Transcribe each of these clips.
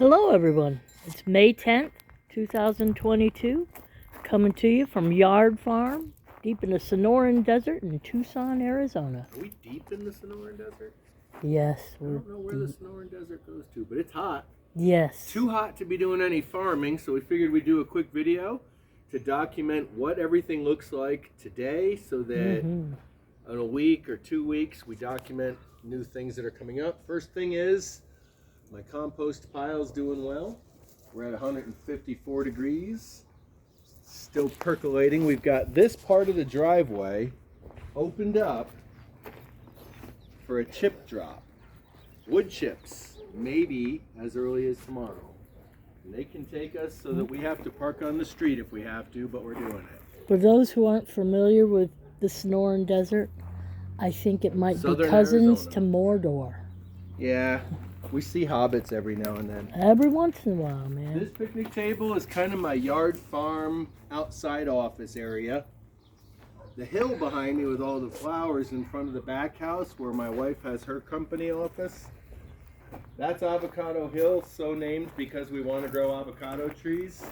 Hello everyone, it's May 10th, 2022, coming to you from Yardfarm, deep in the Sonoran Desert in Tucson, Arizona. Are we deep in the Sonoran Desert? Yes, I don't know where the Sonoran Desert goes to, but it's hot. Yes. Too hot to be doing any farming, so we figured we'd do a quick video to document what everything looks like today so that in a week or 2 weeks we document new things that are coming up. First thing is, my compost pile's doing well. We're at 154 degrees. Still percolating. We've got this part of the driveway opened up for a chip drop. Wood chips, maybe as early as tomorrow. And they can take us so that we have to park on the street if we have to, but we're doing it. For those who aren't familiar with the Sonoran Desert, I think it might Southern be cousins Arizona. to Mordor. Yeah, we see hobbits every now and then. Every once in a while, man. This picnic table is kind of my yard farm outside office area. The hill behind me with all the flowers in front of the back house where my wife has her company office. That's Avocado Hill, so named because we want to grow avocado trees.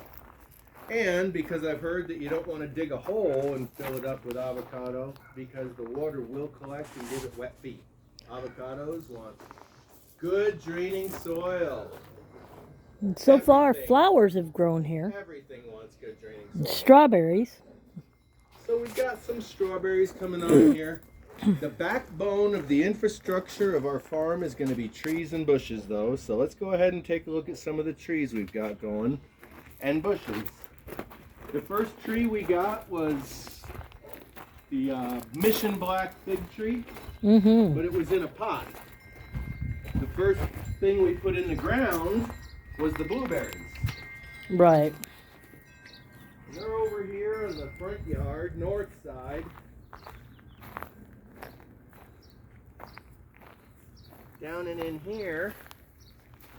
And because I've heard that you don't want to dig a hole and fill it up with avocado because the water will collect and give it wet feet. Avocados want good draining soil. And so far, flowers have grown here. Everything wants good draining soil. Strawberries. So we've got some strawberries coming on here. The backbone of the infrastructure of our farm is going to be trees and bushes though. So let's go ahead and take a look at some of the trees we've got going and bushes. The first tree we got was the Mission Black fig tree, but it was in a pot. The first thing we put in the ground was the blueberries. Right. And they're over here in the front yard, north side. Down and in here,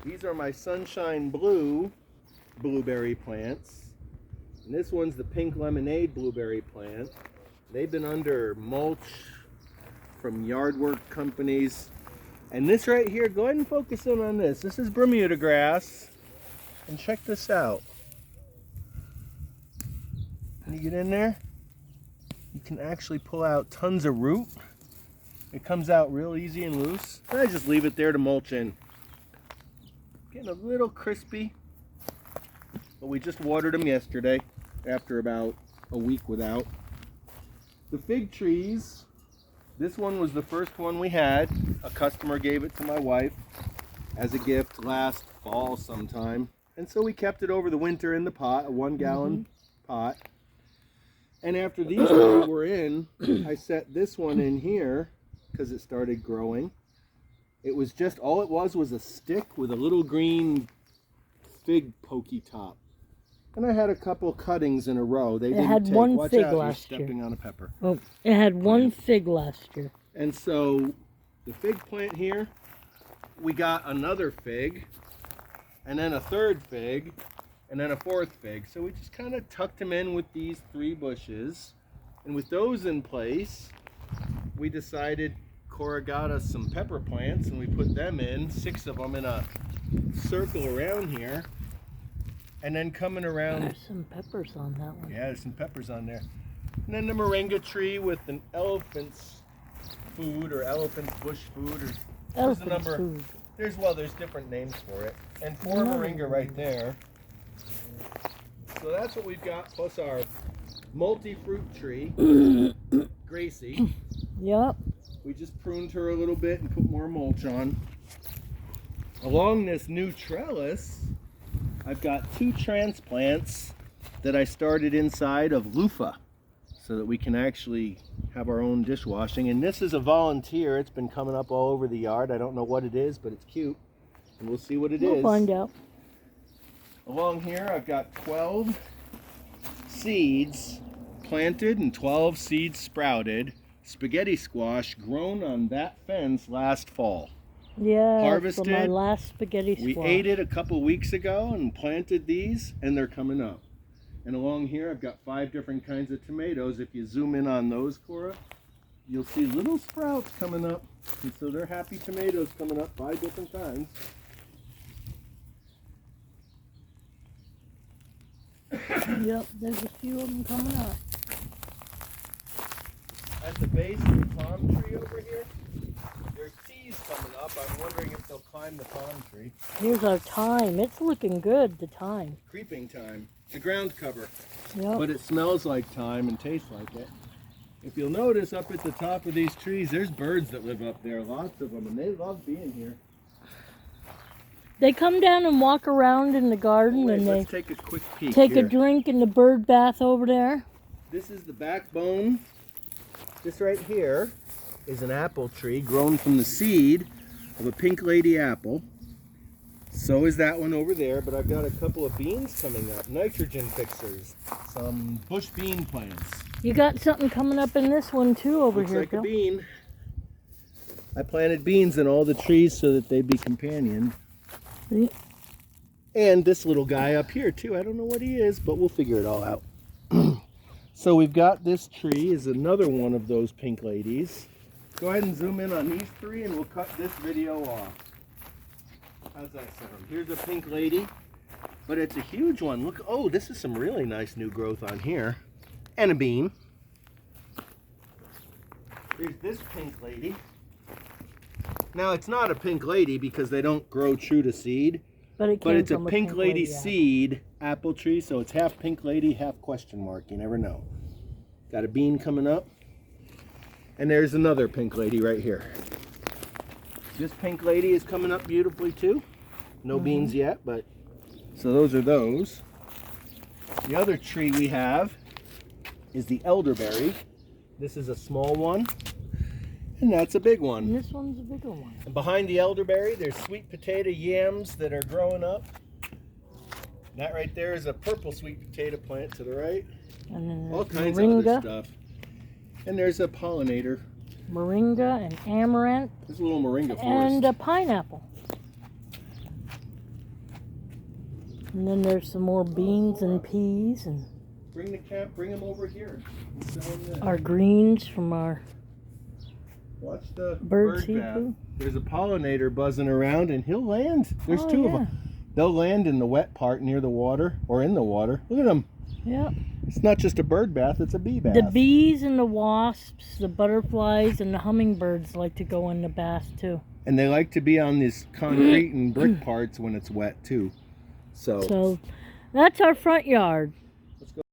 these are my Sunshine Blue blueberry plants. And this one's the Pink Lemonade blueberry plant. They've been under mulch from yard work companies. And this right here, go ahead and focus in on this. This is Bermuda grass. And check this out. When you get in there, you can actually pull out tons of root. It comes out real easy and loose. And I just leave it there to mulch in. Getting a little crispy. But we just watered them yesterday after about a week without. The fig trees, this one was the first one we had. A customer gave it to my wife as a gift last fall sometime. And so we kept it over the winter in the pot, a 1 gallon pot. And after these two were in, I set this one in here because it started growing. It was just, all it was a stick with a little green fig pokey top. And I had a couple cuttings in a row. They didn't had take. one Watch fig out, last you're year. stepping on a pepper. Oh, it had one fig last year. And so the fig plant here, we got another fig, and then a third fig, and then a fourth fig. So we just kind of tucked them in with these 3 bushes. And with those in place, we decided Cora got us some pepper plants, and we put them in, 6 of them in a circle around here. And then coming around... There's some peppers on that one. Yeah, there's some peppers on there. And then the moringa tree with an elephant's food or elephant's bush food. Or Elephant food. There's different names for it. And 4 moringa right there. So that's what we've got, plus our multi-fruit tree, Gracie. Yep. We just pruned her a little bit and put more mulch on. Along this new trellis, I've got 2 transplants that I started inside of loofah so that we can actually have our own dishwashing. And this is a volunteer. It's been coming up all over the yard. I don't know what it is, but it's cute. And we'll see what it is. We'll find out. Along here, I've got 12 seeds planted and 12 seeds sprouted. Spaghetti squash grown on that fence last fall. Yeah, Harvested. for my last spaghetti We squash. ate it a couple weeks ago and planted these, and they're coming up. And along here, I've got 5 different kinds of tomatoes. If you zoom in on those, Cora, you'll see little sprouts coming up. And so they're happy tomatoes coming up, 5 different kinds. Yep, there's a few of them coming up. At the base of the palm tree over here, there's teas coming up. I'm wondering if they'll climb the palm tree. Here's our thyme. It's looking good, the thyme. Creeping thyme. It's a ground cover. Yep. But it smells like thyme and tastes like it. If you'll notice up at the top of these trees, there's birds that live up there, lots of them, and they love being here. They come down and walk around in the garden, Wait, and they let's take a quick peek take here. a drink in the bird bath over there. This is the backbone. This right here is an apple tree grown from the seed of a pink lady apple. So is that one over there, but I've got a couple of beans coming up, nitrogen fixers, some bush bean plants. You got something coming up in this one too over Looks here, like Bill. a bean. I planted beans in all the trees so that they'd be companioned. See? And this little guy up here too. I don't know what he is, but we'll figure it all out. So we've got this tree is another one of those pink ladies. Go ahead and zoom in on these three and we'll cut this video off. How's that sound? Here's a pink lady, but it's a huge one. Look, oh, this is some really nice new growth on here. And a bean. Here's this pink lady. Now it's not a pink lady because they don't grow true to seed, But it's a from pink lady apple. seed apple tree, so it's half pink lady, half question mark. You never know. Got a bean coming up. And there's another pink lady right here. This pink lady is coming up beautifully too. No beans yet, but so those are those. The other tree we have is the elderberry. This is a small one, and that's a big one. And this one's a bigger one. And behind the elderberry, there's sweet potato yams that are growing up. That right there is a purple sweet potato plant to the right. And then All there's kinds of other moringa, stuff. And there's a pollinator. moringa and amaranth, There's a little moringa forest. and a pineapple. And then there's some more beans and peas and Bring the camp, bring them over here. And show 'em this. our greens from our Watch the bird seed bath. food. There's a pollinator buzzing around and he'll land. There's Oh, two of yeah. them. They'll land in the wet part near the water or in the water. Look at them. Yep. It's not just a bird bath, it's a bee bath. The bees and the wasps, the butterflies and the hummingbirds like to go in the bath too. And they like to be on these concrete and brick parts when it's wet too. So So that's our front yard.